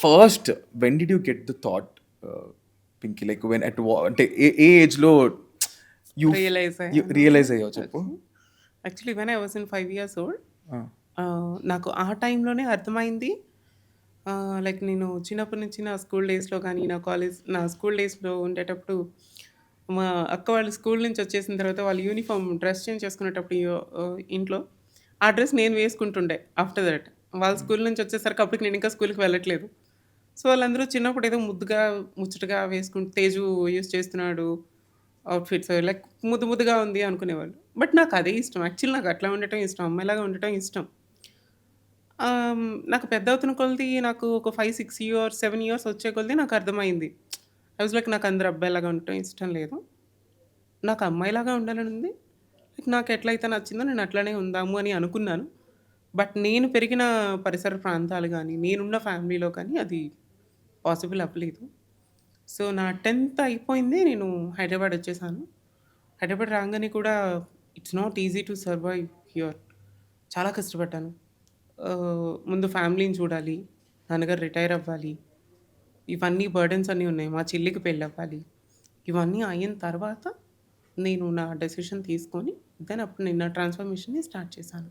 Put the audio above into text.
First when did you get the thought Pinky? Like when at అంటే ఏ ఏజ్‌లో you realise అయ్యాను. Realise అయ్యావు చెప్పు? Okay. Actually when I was in 5 years old ఆ! నాకు ఆ టైంలోనే అర్థమైంది. లైక్ నేను చిన్నప్పటి నుంచి నా స్కూల్ డేస్‌లో గానీ, నా స్కూల్ డేస్‌లో ఉండేటప్పుడు మా అక్క వాళ్ళు స్కూల్ నుంచి వచ్చేసిన తర్వాత వాళ్ళు యూనిఫార్మ్ డ్రెస్ చేంజ్ చేసుకునేటప్పుడు ఇంట్లో ఆ డ్రెస్ నేను వేసుకుంటుండే ఆఫ్టర్ దట్. వాళ్ళు స్కూల్ నుంచి వచ్చేసరికి అప్పటికి నేను ఇంకా స్కూల్‌కి వెళ్ళట్లేదు. సో, వాళ్ళందరూ చిన్నప్పుడు ఏదో ముద్దుగా, ముచ్చటగా తేజు యూజ్ చేస్తున్నాడు అవుట్‌ఫిట్స్ లైక్ ముద్దుగా ఉంది అనుకునేవాళ్ళు. బట్ నాకు అదే ఇష్టం. యాక్చువల్లీ నాకు అట్లా ఉండటం ఇష్టం. అమ్మాయిలాగా ఉండటం ఇష్టం. నాకు పెద్దవుతున్న కొలది నాకు ఒక 5, 6 ఇయర్స్, 7 ఇయర్స్ వచ్చే కొలది నాకర్థమైంది. ఐ వాస్ లైక్ నాకు అందరూ అబ్బాయిలాగా ఉండటం ఇష్టం లేదు. నాకు అమ్మాయిలాగా ఉండాలని ఉంది. లైక్ నాకెట్లయితే నచ్చిందో నేను అట్లనే ఉందాము అని అనుకున్నాను. బట్ నేను పెరిగిన పరిసర ప్రాంతాలు గానీ, నేనున్న ఫ్యామిలీలో కానీ అది పాసిబుల్ అవ్వలేదు. సో, నా 10థ్ అయిపోయింది. నేను హైదరాబాద్ వచ్చేసాను. హైదరాబాద్ రాంగానే కూడా it's not easy to survive here. చాలా కష్టపడ్డాను. ముందు ఫ్యామిలీని చూడాలి. నాన్నగారు రిటైర్ అవ్వాలి. ఇవన్నీ బర్డెన్స్ అన్నీ ఉన్నాయి. మా చెల్లికి పెళ్ళవ్వాలి. ఇవన్నీ అయిన తర్వాత నేను నా డెసిషన్ తీసుకొని దెన్ అప్పుడు నేను నా ట్రాన్స్‌ఫర్మేషన్‌ని స్టార్ట్ చేశాను.